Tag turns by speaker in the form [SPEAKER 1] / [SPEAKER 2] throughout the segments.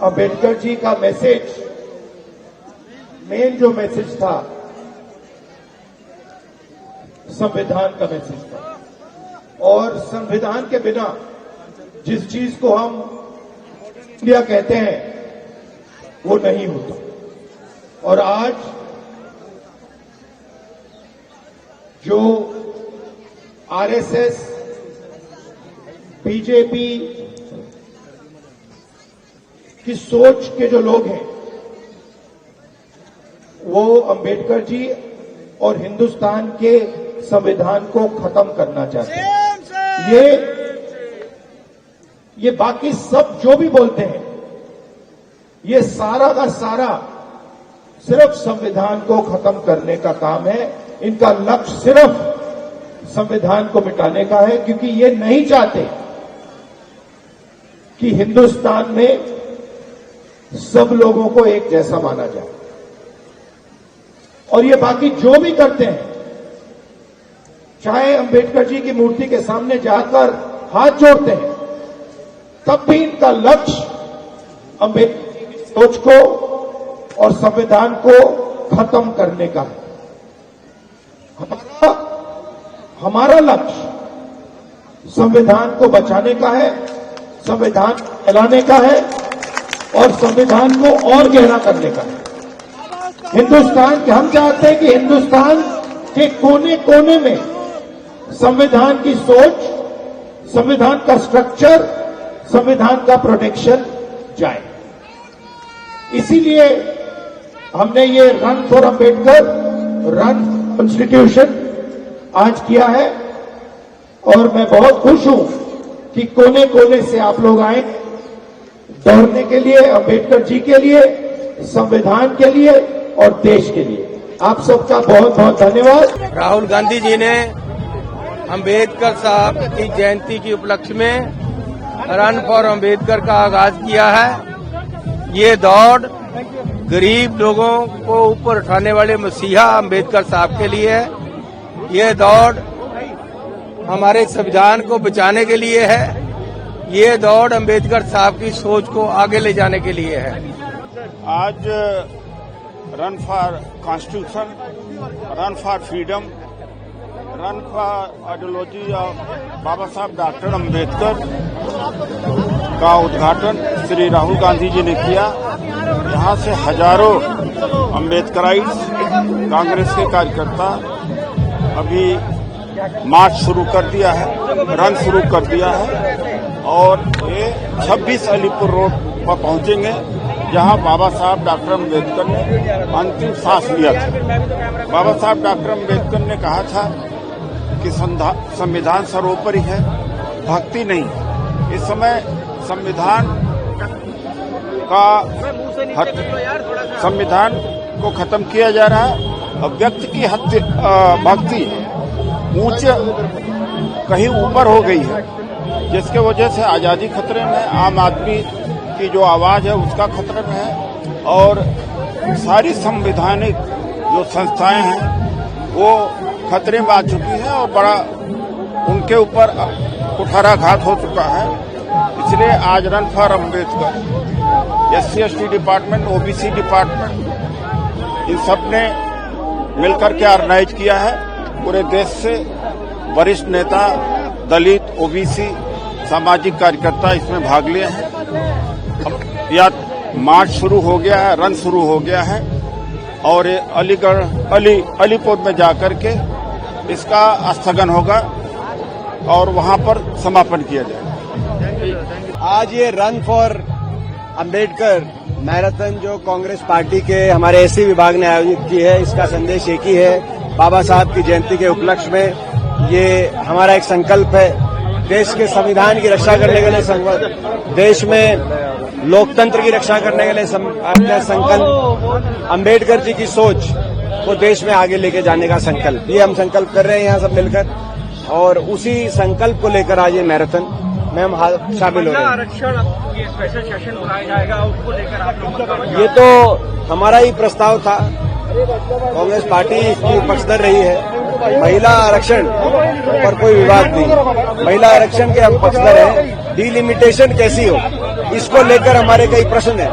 [SPEAKER 1] अंबेडकर जी का message, main जो message था संविधान का मैसेज था, और संविधान के बिना जिस चीज को हम इंडिया कहते हैं वो नहीं होता। और आज जो आरएसएस, बीजेपी की सोच के जो लोग हैं वो अंबेडकर जी और हिंदुस्तान के संविधान को खत्म करना चाहते हैं। ये बाकी सब जो भी बोलते हैं ये सारा का सारा सिर्फ संविधान को खत्म करने का काम है। इनका लक्ष्य सिर्फ संविधान को मिटाने का है, क्योंकि ये नहीं चाहते कि हिंदुस्तान में सब लोगों को एक जैसा माना जाए। और ये बाकी जो भी करते हैं, चाहे अंबेडकर जी की मूर्ति के सामने जाकर हाथ जोड़ते हैं, तब भी इनका लक्ष्य अंबेडकर जी की सोच को और संविधान को खत्म करने का है। हमारा लक्ष्य संविधान को बचाने का है, संविधान फैलाने का है और संविधान को और गहरा करने का है। हिंदुस्तान के हम चाहते हैं कि हिंदुस्तान के कोने कोने में संविधान की सोच, संविधान का स्ट्रक्चर, संविधान का प्रोटेक्शन जाए। इसीलिए हमने ये run for Ambedkar, run constitution आज किया है। और मैं बहुत खुश हूं कि कोने कोने से आप लोग आए दौड़ने के लिए, अंबेडकर जी के लिए, संविधान के लिए और देश के लिए। आप सबका बहुत बहुत धन्यवाद।
[SPEAKER 2] राहुल गांधी जी ने अंबेडकर साहब की जयंती के उपलक्ष्य में रन फॉर अंबेडकर का आगाज किया है। ये दौड़ गरीब लोगों को ऊपर उठाने वाले मसीहा अंबेडकर साहब के लिए है। ये दौड़ हमारे संविधान को बचाने के लिए है। ये दौड़ अंबेडकर साहब की सोच को आगे ले जाने के लिए है।
[SPEAKER 3] आज run for constitution, run for freedom, run for ideology of Baba Saheb doctor Ambedkar का उद्घाटन श्री राहुल गांधी जी ने किया। यहाँ से हजारों अंबेडकराइट्स, कांग्रेस के कार्यकर्ता अभी मार्च शुरू कर दिया है, रन शुरू कर दिया है और ये 26 अलीपुर रोड पर पहुंचेंगे, जहां बाबा साहब डॉक्टर अंबेडकर ने अंतिम सांस लिया था। बाबा साहब डॉक्टर अंबेडकर ने कहा था कि संविधान सर्वोपरि है, भक्ति नहीं। इस समय संविधान को खत्म किया जा रहा है और व्यक्ति की भक्ति ऊंचे कहीं ऊपर हो गई है, जिसके वजह से आजादी खतरे में, आम आदमी की जो आवाज है उसका खतरे में है और सारी संवैधानिक जो संस्थाएं हैं वो खतरे में आ चुकी है और बड़ा उनके ऊपर कुठाराघात हो चुका है। इसलिए आज run for Ambedkar, SC/ST department, OBC department, इन सब ने मिलकर के ऑर्गेनाइज किया है। पूरे देश से वरिष्ठ नेता, दलित, OBC, सामाजिक कार्यकर्ता इसमें भाग लिए हैं। या मार्च शुरू हो गया है, रन शुरू हो गया है और अलीपुर में जाकर के इसका स्थगन होगा और वहां पर समापन किया जाएगा।
[SPEAKER 4] आज ये रन फॉर अंबेडकर मैराथन जो कांग्रेस पार्टी के हमारे SC विभाग ने आयोजित की है, इसका संदेश एक ही है। बाबा साहब की जयंती के उपलक्ष्य में ये हमारा एक संकल्प है, देश के संविधान की रक्षा करने के लिए, देश में लोकतंत्र की रक्षा करने के लिए अपना संकल्प, अंबेडकर जी की सोच को देश में आगे लेके जाने का संकल्प, ये हम संकल्प कर रहे हैं यहाँ सब मिलकर। और उसी संकल्प को लेकर आज ये मैराथन में हम शामिल हो रहे हैं।
[SPEAKER 5] आरक्षण ये स्पेशल सेशन बुलाया जाएगा, उसको लेकर आप लोगों
[SPEAKER 4] ये तो हमारा ही प्रस्ताव था, कांग्रेस पार्टी इसकी पक्षधर रही है। महिला आरक्षण पर कोई विवाद नहीं, महिला आरक्षण के हम पक्षधर हैं। डिलिमिटेशन कैसी हो इसको लेकर हमारे कई प्रश्न हैं,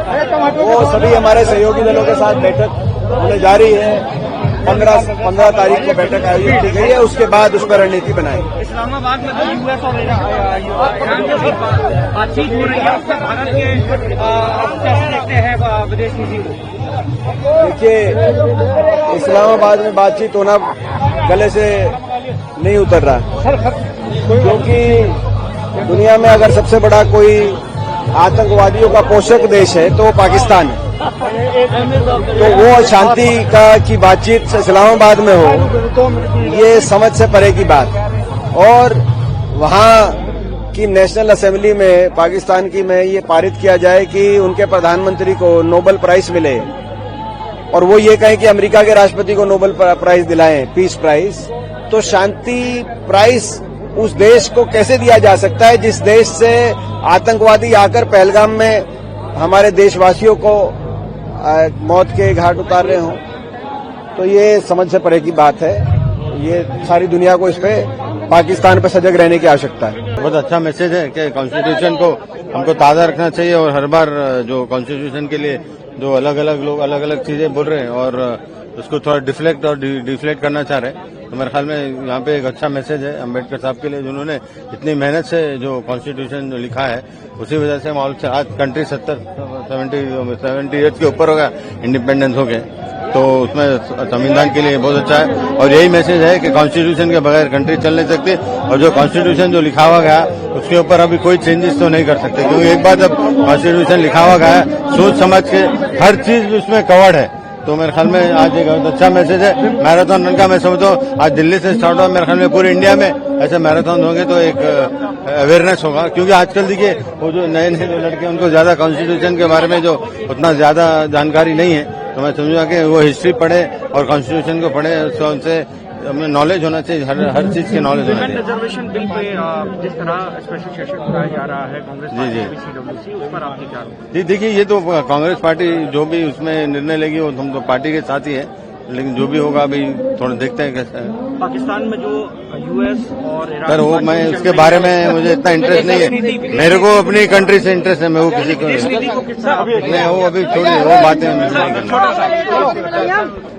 [SPEAKER 4] वो सभी हमारे सहयोगी दलों के साथ बैठक होने जा रही है। 15 तारीख को बैठक आयोजित की गई है, उसके बाद उस पर रणनीति बनाएंगे।
[SPEAKER 5] इस्लामाबाद में तो यूएस और ईरान के बीच बातचीत हो रही है, उससे भारत के कैसे देखते हैं विदेश नीति को?
[SPEAKER 4] देखिए, इस्लामाबाद में बातचीत होना गले से नहीं उतर रहा, क्योंकि दुनिया में अगर सबसे बड़ा कोई आतंकवादियों का पोषक देश है तो वो पाकिस्तान है। तो वो शांति की बातचीत इस्लामाबाद में हो, ये समझ से परे की बात। और वहां की नेशनल असेंबली में पाकिस्तान की में ये पारित किया जाए कि उनके प्रधानमंत्री को नोबेल प्राइज मिले, और वो ये कहें कि अमेरिका के राष्ट्रपति को नोबेल प्राइज दिलाएं, पीस प्राइज। तो शांति प्राइज उस देश को कैसे दिया जा सकता है जिस देश से आतंकवादी आकर पहलगाम में हमारे देशवासियों को मौत के घाट उतार रहे हों? तो ये समझ से परे की बात है। ये सारी दुनिया को इस पे पाकिस्तान पे सजग रहने की आवश्यकता है।
[SPEAKER 6] बहुत अच्छा मैसेज है कि कॉन्स्टिट्यूशन को हमको ताज़ा रखना चाहिए, और हर बार जो कॉन्स्टिट्यूशन के लिए जो अलग अलग लोग अलग अलग चीजें बोल रहे हैं और उसको थोड़ा डिफ्लेक्ट करना चाह रहे हैं, तो मेरे ख्याल में यहाँ पे एक अच्छा मैसेज है अम्बेडकर साहब के लिए, जिन्होंने इतनी मेहनत से जो कॉन्स्टिट्यूशन जो लिखा है, उसी वजह से माहौल से आज कंट्री 70 ईयर्स के ऊपर हो गया इंडिपेंडेंस हो गए, तो उसमें संविधान के लिए बहुत अच्छा है। और यही मैसेज है कि कॉन्स्टिट्यूशन के बगैर कंट्री चल नहीं सकती, और जो कॉन्स्टिट्यूशन जो लिखा हुआ गया उसके ऊपर अभी कोई चेंजेस तो नहीं कर सकते, क्योंकि एक बार जब कॉन्स्टिट्यूशन लिखा हुआ गया सोच समझ के हर चीज उसमें कवर्ड है। तो मेरे ख्याल में आज एक बहुत अच्छा मैसेज है। मैराथन रन का मैं समझता हूँ आज दिल्ली से स्टार्ट हुआ, मेरे ख्याल में पूरे इंडिया में ऐसे मैराथन होंगे तो एक अवेयरनेस होगा, क्योंकि आजकल देखिए वो जो नए जो लड़के उनको ज्यादा कॉन्स्टिट्यूशन के बारे में जो उतना ज्यादा जानकारी नहीं है, तो मैं समझूंगा कि वो हिस्ट्री पढ़े और कॉन्स्टिट्यूशन को पढ़े, उनसे हमें नॉलेज होना चाहिए, हर चीज की नॉलेज होना चाहिए।
[SPEAKER 5] रिजर्वेशन बिल पे जिस तरह स्पेशल सेशन कराया जा रहा है कांग्रेस पार्टी सीडब्ल्यूसी, उस पर आपके क्या?
[SPEAKER 6] जी देखिए, ये तो कांग्रेस पार्टी जो भी उसमें निर्णय लेगी वो हम तो पार्टी के साथ ही है, लेकिन जो भी होगा अभी थोड़ा देखते हैं कैसा है।
[SPEAKER 5] पाकिस्तान में जो यूएस और ईरान,
[SPEAKER 6] सर वो मैं उसके बारे में मुझे इतना इंटरेस्ट नहीं है, मेरे को अपनी कंट्री से इंटरेस्ट है, मैं वो किसी को नहीं, वो अभी छोड़िए वो बातें।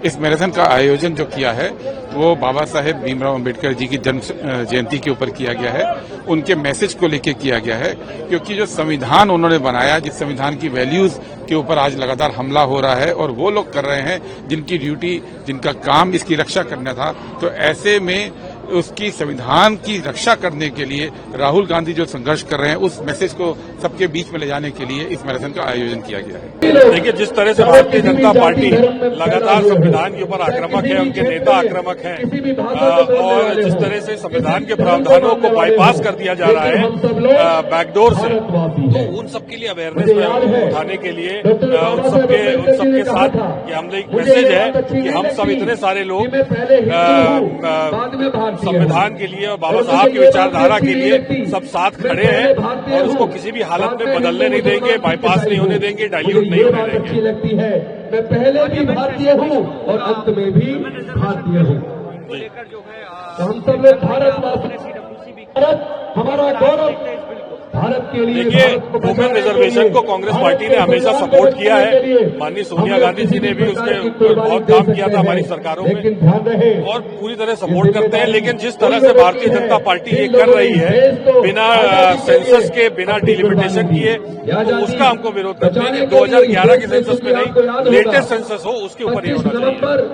[SPEAKER 7] इस मैराथन का आयोजन जो किया है वो बाबा साहेब भीमराव अंबेडकर जी की जन्म जयंती के ऊपर किया गया है, उनके मैसेज को लेकर किया गया है, क्योंकि जो संविधान उन्होंने बनाया, जिस संविधान की वैल्यूज के ऊपर आज लगातार हमला हो रहा है और वो लोग कर रहे हैं जिनकी ड्यूटी, जिनका काम इसकी रक्षा करना था, तो ऐसे में उसकी संविधान की रक्षा करने के लिए राहुल गांधी जो संघर्ष कर रहे हैं, उस मैसेज को सबके बीच में ले जाने के लिए इस मैराथन का आयोजन किया गया है।
[SPEAKER 8] देखिए, जिस तरह से भारतीय जनता पार्टी लगातार संविधान के ऊपर आक्रामक है, उनके नेता आक्रामक हैं, और जिस तरह से संविधान के प्रावधानों को बाईपास कर दिया जा रहा है बैकडोर से, तो उन सबके लिए अवेयरनेस उठाने के लिए उन सबके साथ ये हमने एक मैसेज है कि हम सब इतने सारे लोग संविधान के लिए और बाबा साहब की विचारधारा के लिए सब साथ खड़े हैं, और उसको किसी भी हालत में बदलने नहीं देंगे, बाईपास नहीं होने देंगे, डाइल्यूट नहीं होने देंगे।
[SPEAKER 9] लगती है मैं पहले भी भारतीय हूँ और अंत में भी भारतीय हूँ। हम सब लोग भारत हमारा गौरव, भारत के लिए।
[SPEAKER 8] देखिए, वुमेन रिजर्वेशन को कांग्रेस पार्टी ने हमेशा सपोर्ट किया है, माननीय सोनिया गांधी जी ने भी उसके ऊपर बहुत काम किया था हमारी सरकारों में, और पूरी तरह सपोर्ट करते हैं। लेकिन जिस तरह से भारतीय जनता पार्टी ये कर रही है बिना सेंसस के, बिना डिलिमिटेशन किए, तो उसका हमको विरोध करते हैं। 2011 के सेंसस में नहीं, लेटेस्ट सेंसस हो उसके ऊपर ही होना चाहिए।